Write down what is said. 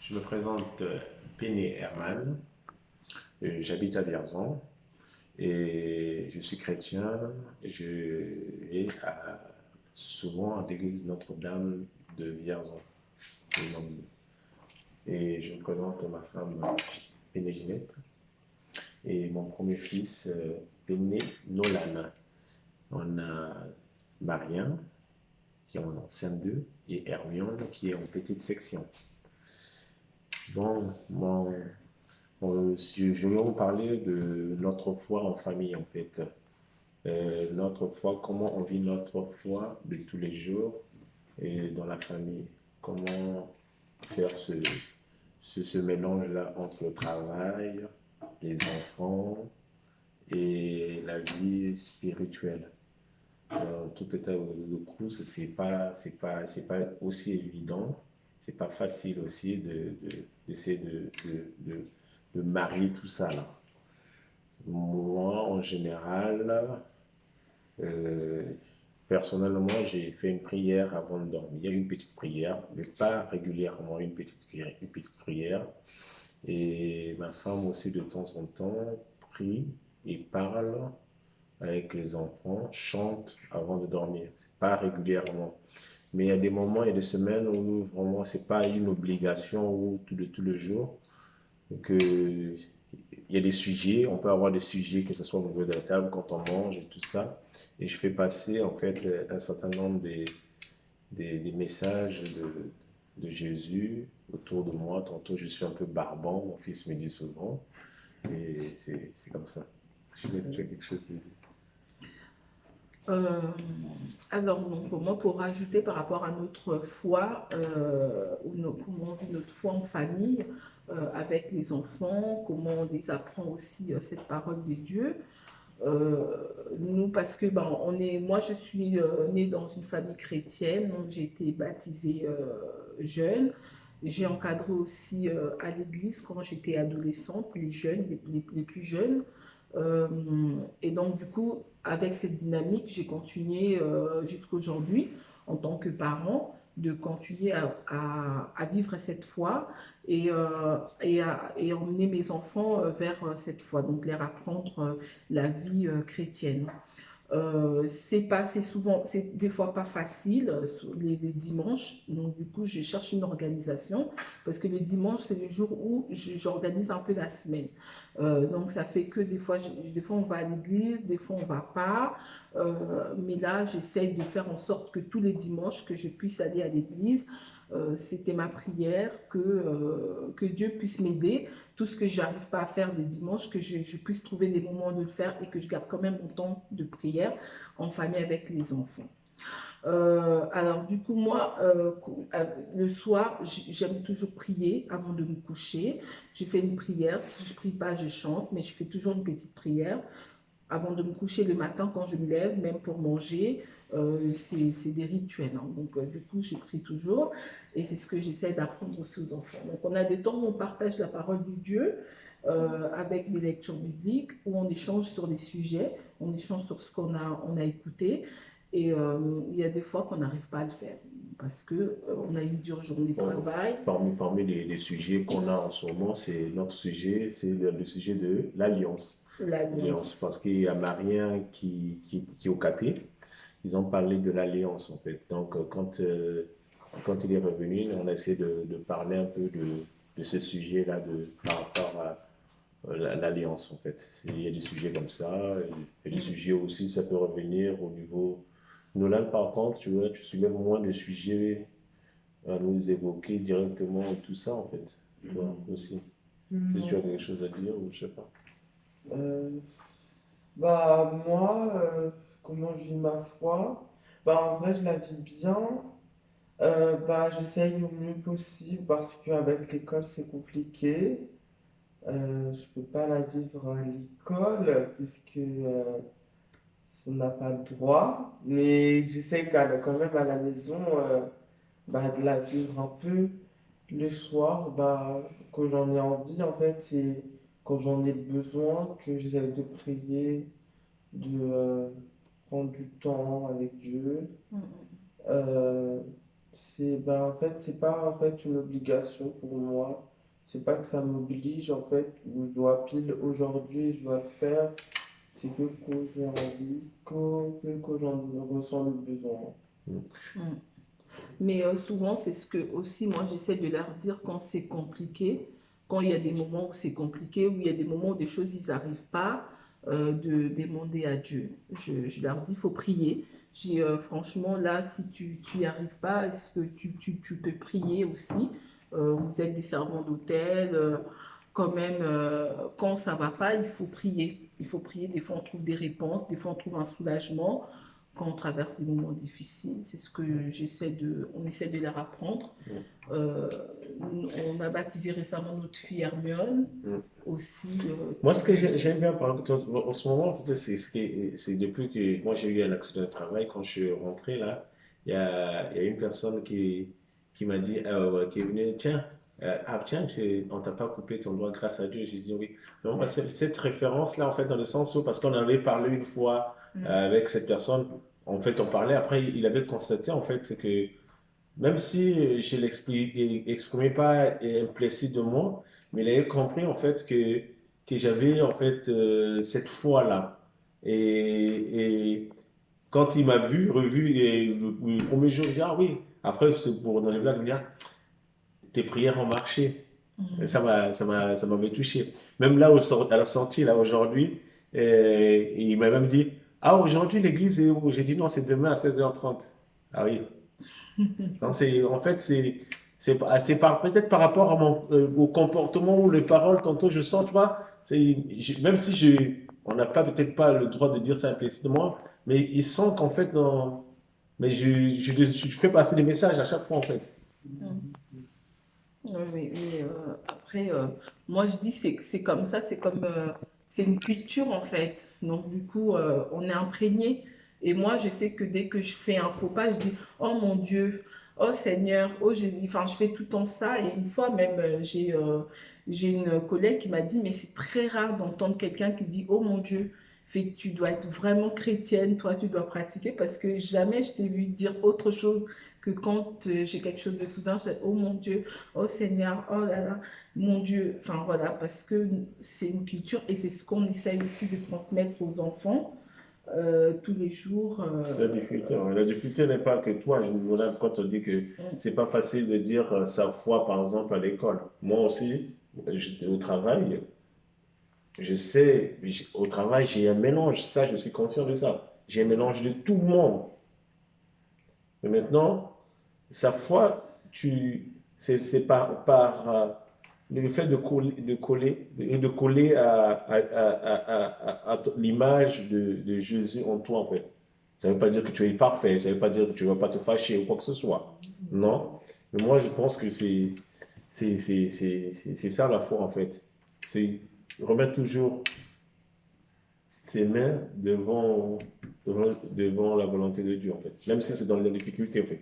Je me présente Péné Herman, j'habite à Vierzon et je suis chrétien. Je vais souvent à l'église Notre-Dame de Vierzon. Et je me présente ma femme Péné Ginette et mon premier fils Péné Nolan. On a Marien qui est en CM2 et Hermione qui est en petite section. Bon, je vais vous parler de notre foi en famille, en fait. Notre foi, comment on vit notre foi de tous les jours et dans la famille. Comment faire ce mélange-là entre le travail, les enfants et la vie spirituelle. Tout état de cause, c'est pas aussi évident, c'est pas facile aussi d'essayer de marier tout ça là. Moi, en général, euh, personnellement, j'ai fait une prière avant de dormir, une petite prière, mais pas régulièrement, une petite prière. Et ma femme aussi, de temps en temps, prie et parle avec les enfants, chante avant de dormir. C'est pas régulièrement. Mais il y a des moments, il y a des semaines où vraiment, c'est pas une obligation ou tout le jour. Donc, il y a des sujets, on peut avoir des sujets, que ce soit au niveau de la table, quand on mange et tout ça. Et je fais passer en fait un certain nombre des messages de Jésus autour de moi. Tantôt, je suis un peu barbant, mon fils me dit souvent. Et c'est comme ça. Je vais faire quelque chose de... Euh, alors, donc, moi, pour rajouter par rapport à notre foi, comment on vit notre foi en famille, avec les enfants, comment on les apprend aussi cette parole de Dieu. Nous, parce que moi, je suis née dans une famille chrétienne, donc j'ai été baptisée jeune. J'ai encadré aussi à l'église quand j'étais adolescente, les jeunes, les plus jeunes. Euh, et donc, du coup, avec cette dynamique, j'ai continué jusqu'à aujourd'hui, en tant que parent, de continuer à vivre cette foi et emmener mes enfants vers cette foi, donc leur apprendre la vie chrétienne. C'est des fois pas facile sur les dimanches. Donc du coup, je cherche une organisation parce que le dimanche c'est le jour où j'organise un peu la semaine. Donc ça fait que des fois on va à l'église, des fois on va pas. Mais là, j'essaye de faire en sorte que tous les dimanches que je puisse aller à l'église. C'était ma prière que Dieu puisse m'aider tout ce que j'arrive pas à faire le dimanche, que je puisse trouver des moments de le faire et que je garde quand même mon temps de prière en famille avec les enfants. Alors du coup, moi, le soir, j'aime toujours prier avant de me coucher. Je fais une prière. Si je prie pas, je chante, mais je fais toujours une petite prière avant de me coucher le matin quand je me lève, même pour manger. C'est des rituels, hein. Donc, du coup, je prie toujours et c'est ce que j'essaie d'apprendre aussi aux enfants. Donc, on a des temps où on partage la parole de Dieu avec des lectures bibliques, où on échange sur des sujets, on échange sur ce on a écouté. Et il y a des fois qu'on n'arrive pas à le faire parce que on a une dure journée de Bon, travail. parmi les sujets qu'on a en ce moment, c'est notre sujet, c'est le sujet de l'alliance. L'alliance, L'alliance. parce qu'il y a Marien qui est au caté. Ils ont parlé de l'alliance en fait. Donc quand il est revenu, on a essayé de parler un peu de ce sujet-là par rapport à l'alliance en fait. Il y a des sujets comme ça, il y a des sujets aussi, ça peut revenir au niveau... Nolan par contre, tu vois, tu soulèves moins de sujets à nous évoquer directement tout ça en fait. Toi aussi. Si tu as quelque chose à dire ou je sais pas. Euh, Bah moi, comment je vis ma foi? Bah en vrai, je la vis bien. Bah j'essaye au mieux possible parce qu'avec l'école, c'est compliqué. Je peux pas la vivre à l'école puisque on n'a pas le droit. Mais j'essaye quand même à la maison bah, de la vivre un peu le soir, bah, quand j'en ai envie en fait, et quand j'en ai besoin, que j'essaie de prier, de prendre du temps avec Dieu. Euh, En fait, c'est pas en fait une obligation pour moi. C'est pas que ça m'oblige en fait, où je dois pile aujourd'hui, je dois le faire. C'est que quand j'ai envie, que j'en ressens le besoin. Mm. Mm. Mais souvent, c'est ce que aussi moi j'essaie de leur dire quand c'est compliqué, quand il y a des moments où c'est compliqué, où il y a des moments où des choses ils n'arrivent pas, de demander à Dieu. Je leur dis, il faut prier. Je dis, franchement, là, si tu n'y arrives pas, est-ce que tu peux prier aussi? Vous êtes des servants d'hôtel, quand même, quand ça va pas, il faut prier. Il faut prier. Des fois, on trouve des réponses, des fois, on trouve un soulagement quand on traverse des moments difficiles. C'est ce que on essaie de leur apprendre. Mm. Euh, on a baptisé récemment notre fille Hermione Mm. aussi. Moi, ce que j'aime bien, par exemple, en ce moment, peut-être, c'est depuis que moi j'ai eu un accident de travail, quand je suis rentré là, il y a une personne qui m'a dit, qui est venue, tiens, tiens, on t'a pas coupé ton doigt grâce à Dieu. J'ai dit oui. Donc, moi, cette référence-là, en fait, dans le sens où, parce qu'on avait parlé une fois avec cette personne, en fait, on parlait, après, il avait constaté, en fait, que même si je l'exprimais pas implicitement, mais il avait compris en fait que j'avais en fait cette foi-là. Et quand il m'a vu, revu, et le premier jour, il dit, ah oui, après, c'est pour dans les blagues, il me dit, ah, tes prières ont marché. Et ça m'avait touché. Même là, à la sortie, là, aujourd'hui, il m'a même dit, ah, aujourd'hui, l'église est où? J'ai dit, non, c'est demain à 16h30. Ah oui. Donc, en fait, peut-être par rapport à au comportement ou les paroles, tantôt je sens, tu vois, même si on n'a pas peut-être pas le droit de dire ça implicitement, mais ils sentent qu'en fait, mais je fais passer des messages à chaque fois, en fait. Oui, mais après, moi je dis c'est comme ça, c'est comme c'est une culture en fait. Donc du coup, on est imprégné. Et moi, je sais que dès que je fais un faux pas, je dis oh mon Dieu, oh Seigneur, oh Jésus. Enfin, je fais tout le temps ça. Et une fois même, j'ai une collègue qui m'a dit mais c'est très rare d'entendre quelqu'un qui dit oh mon Dieu. Fait que tu dois être vraiment chrétienne, toi tu dois pratiquer parce que jamais je t'ai vu dire autre chose que quand j'ai quelque chose de soudain, je dis oh mon Dieu, oh Seigneur, oh là là, mon Dieu. Enfin voilà, parce que c'est une culture et c'est ce qu'on essaye aussi de transmettre aux enfants tous les jours. La difficulté n'est pas que toi, voilà, quand on dit que Mm, c'est pas facile de dire sa foi, par exemple, à l'école. Moi aussi, au travail, je sais, au travail, j'ai un mélange, ça, je suis conscient de ça. J'ai un mélange de tout le monde. Mais maintenant, sa foi, c'est le fait de coller à l'image de Jésus en toi, en fait. Ça ne veut pas dire que tu es parfait, ça ne veut pas dire que tu ne vas pas te fâcher ou quoi que ce soit. Non. Mais moi, je pense que c'est ça la foi, en fait. C'est remettre toujours ses mains devant la volonté de Dieu, en fait. Même si c'est dans la difficulté, en fait.